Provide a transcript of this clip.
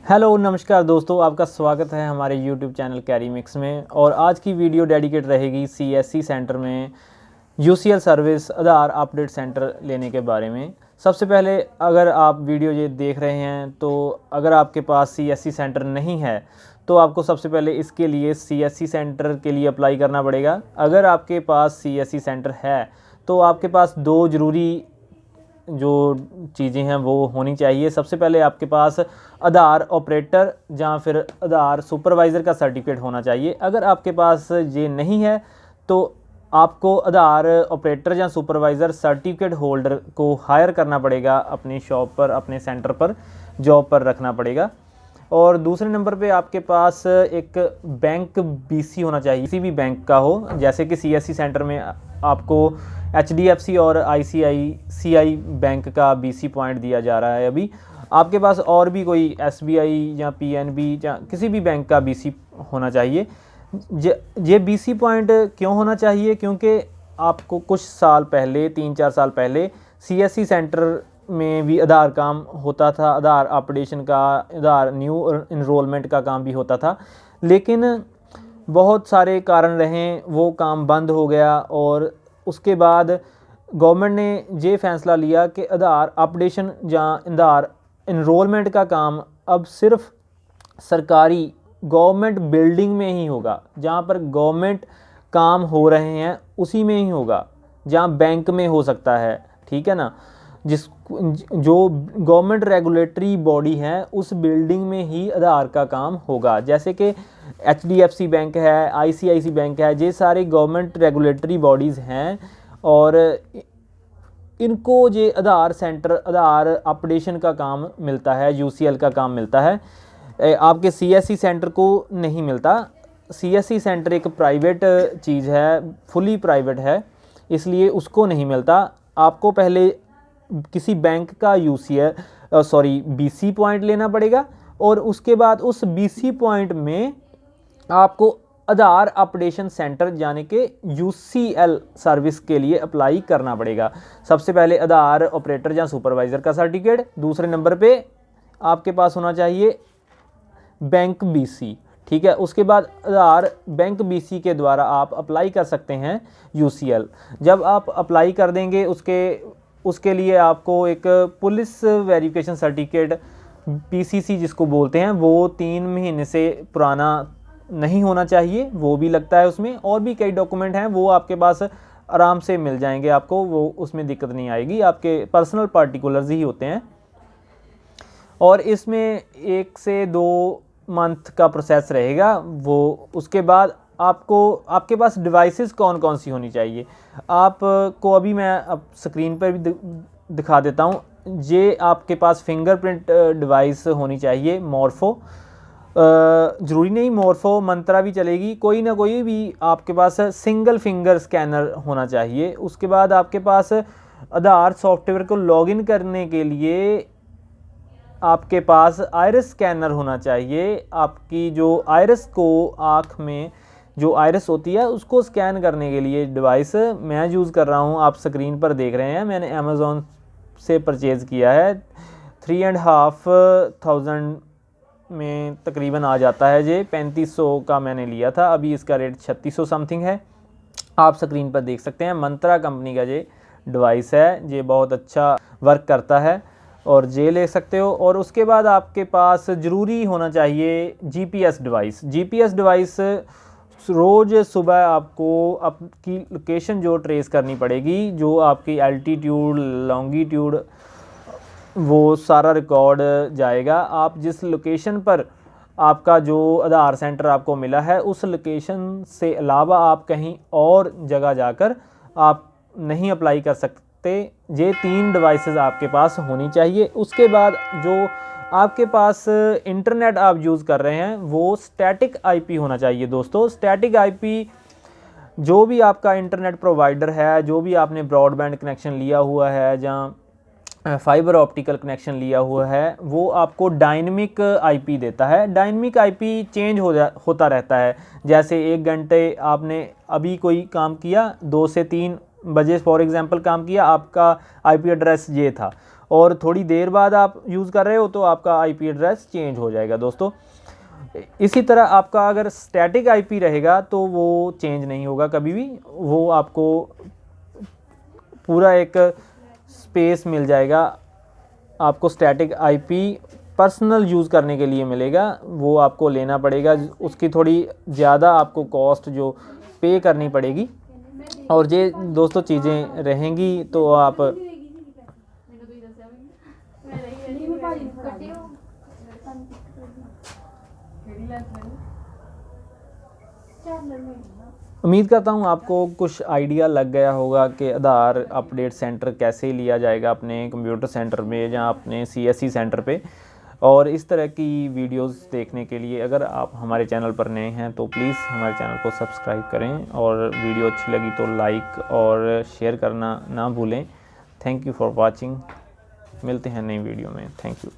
Hello नमस्कार दोस्तों, आपका स्वागत है हमारे यूट्यूब चैनल कैरी मिक्स में। और आज की वीडियो डेडिकेट रहेगी सीएससी सेंटर में यूसीएल सर्विस आधार अपडेट सेंटर लेने के बारे में। सबसे पहले अगर आप वीडियो ये देख रहे हैं तो अगर आपके पास सीएससी सेंटर नहीं है तो आपको सबसे पहले इसके लिए सीएससी सेंटर के लिए अप्लाई करना पड़ेगा। अगर आपके पास सीएससी सेंटर है तो आपके पास दो ज़रूरी जो चीज़ें हैं वो होनी चाहिए। सबसे पहले आपके पास आधार ऑपरेटर या फिर आधार सुपरवाइज़र का सर्टिफिकेट होना चाहिए। अगर आपके पास ये नहीं है तो आपको आधार ऑपरेटर या सुपरवाइज़र सर्टिफिकेट होल्डर को हायर करना पड़ेगा, अपनी शॉप पर, अपने सेंटर पर, जॉब पर रखना पड़ेगा। और दूसरे नंबर पे आपके पास एक बैंक बीसी होना चाहिए, किसी भी बैंक का हो। जैसे कि सीएससी सेंटर में आपको एचडीएफसी और आईसीआईसीआई बैंक का बीसी पॉइंट दिया जा रहा है। अभी आपके पास और भी कोई एसबीआई या पीएनबी या किसी भी बैंक का बीसी होना चाहिए। ये बीसी पॉइंट क्यों होना चाहिए? क्योंकि आपको कुछ साल पहले, 3-4 साल पहले सीएससी सेंटर में भी आधार काम होता था, आधार अपडेशन का, आधार न्यू इनरोलमेंट का काम भी होता था। लेकिन बहुत सारे कारण रहे, वो काम बंद हो गया। और उसके बाद गवर्नमेंट ने ये फैसला लिया कि आधार अपडेशन या आधार इनरोलमेंट का काम अब सिर्फ सरकारी गवर्नमेंट बिल्डिंग में ही होगा। जहाँ पर गवर्नमेंट काम हो रहे हैं उसी में ही होगा। जहाँ बैंक में हो सकता है, ठीक है ना, जो गवर्नमेंट रेगुलेटरी बॉडी है उस बिल्डिंग में ही आधार का काम होगा। जैसे कि एचडीएफसी बैंक है, आईसीआईसी बैंक है, ये सारे गवर्नमेंट रेगुलेटरी बॉडीज़ हैं और इनको ये आधार सेंटर, आधार अपडेशन का काम मिलता है, यूसीएल का काम मिलता है। आपके सीएससी सेंटर को नहीं मिलता। सीएससी सेंटर एक प्राइवेट चीज़ है, फुली प्राइवेट है, इसलिए उसको नहीं मिलता। आपको पहले किसी बैंक का बीसी पॉइंट लेना पड़ेगा और उसके बाद उस बीसी पॉइंट में आपको आधार अपडेशन सेंटर यानी कि यूसीएल सर्विस के लिए अप्लाई करना पड़ेगा। सबसे पहले आधार ऑपरेटर या सुपरवाइज़र का सर्टिफिकेट, दूसरे नंबर पे आपके पास होना चाहिए बैंक बीसी, ठीक है। उसके बाद आधार बैंक बीसी के द्वारा आप अप्लाई कर सकते हैं यूसीएल। जब आप अप्लाई कर देंगे उसके लिए आपको एक पुलिस वेरिफिकेशन सर्टिफिकेट, पीसीसी जिसको बोलते हैं, वो 3 महीने से पुराना नहीं होना चाहिए, वो भी लगता है उसमें। और भी कई डॉक्यूमेंट हैं, वो आपके पास आराम से मिल जाएंगे आपको, वो उसमें दिक्कत नहीं आएगी, आपके पर्सनल पार्टिकुलर्स ही होते हैं। और इसमें 1 से 2 मंथ का प्रोसेस रहेगा वो। उसके बाद आपके पास डिवाइसेस कौन कौन सी होनी चाहिए आपको अभी मैं अब स्क्रीन पर भी दिखा देता हूँ। ये आपके पास फिंगरप्रिंट डिवाइस होनी चाहिए, मॉर्फो, ज़रूरी नहीं मॉर्फो, मंत्रा भी चलेगी, कोई ना कोई भी आपके पास सिंगल फिंगर स्कैनर होना चाहिए। उसके बाद आपके पास आधार सॉफ्टवेयर को लॉगिन करने के लिए आपके पास आइरिस स्कैनर होना चाहिए। आपकी जो आइरिस को, आँख में जो आइरिस होती है उसको स्कैन करने के लिए डिवाइस मैं यूज़ कर रहा हूँ, आप स्क्रीन पर देख रहे हैं। मैंने अमेज़ॉन से परचेज़ किया है, 3,500 में तकरीबन आ जाता है। ये 3500 का मैंने लिया था, अभी इसका रेट 3600 समथिंग है। आप स्क्रीन पर देख सकते हैं, मंत्रा कंपनी का ये डिवाइस है, ये बहुत अच्छा वर्क करता है और ये ले सकते हो। और उसके बाद आपके पास ज़रूरी होना चाहिए जीपीएस डिवाइस। जीपीएस डिवाइस रोज़ सुबह आपको आपकी लोकेशन जो ट्रेस करनी पड़ेगी, जो आपकी एल्टीट्यूड, लॉन्गिट्यूड, वो सारा रिकॉर्ड जाएगा। आप जिस लोकेशन पर आपका जो आधार सेंटर आपको मिला है उस लोकेशन से अलावा आप कहीं और जगह जाकर आप नहीं अप्लाई कर सकते। ये 3 डिवाइसेस आपके पास होनी चाहिए। उसके बाद जो आपके पास इंटरनेट आप यूज़ कर रहे हैं वो स्टैटिक आईपी होना चाहिए दोस्तों। स्टैटिक आईपी, जो भी आपका इंटरनेट प्रोवाइडर है, जो भी आपने ब्रॉडबैंड कनेक्शन लिया हुआ है, जहाँ फाइबर ऑप्टिकल कनेक्शन लिया हुआ है, वो आपको डायनेमिक आईपी देता है। डायनेमिक आईपी चेंज होता रहता है। जैसे 1 घंटे आपने अभी कोई काम किया, 2 से 3 बजे फॉर एग्जांपल काम किया, आपका आईपी एड्रेस ये था और थोड़ी देर बाद आप यूज़ कर रहे हो तो आपका आईपी एड्रेस चेंज हो जाएगा दोस्तों। इसी तरह आपका अगर स्टैटिक आईपी रहेगा तो वो चेंज नहीं होगा कभी भी, वो आपको पूरा एक स्पेस मिल जाएगा। आपको स्टैटिक आईपी पर्सनल यूज़ करने के लिए मिलेगा, वो आपको लेना पड़ेगा, उसकी थोड़ी ज़्यादा आपको कॉस्ट जो पे करनी पड़ेगी। और ये दोस्तों चीज़ें रहेंगी तो आप उम्मीद करता हूँ आपको कुछ आइडिया लग गया होगा कि आधार अपडेट सेंटर कैसे लिया जाएगा अपने कंप्यूटर सेंटर में या अपने सीएससी सेंटर पे। और इस तरह की वीडियोस देखने के लिए अगर आप हमारे चैनल पर नए हैं तो प्लीज़ हमारे चैनल को सब्सक्राइब करें, और वीडियो अच्छी लगी तो लाइक और शेयर करना ना भूलें। Thank you for watching. मिलते हैं नई वीडियो में। Thank you.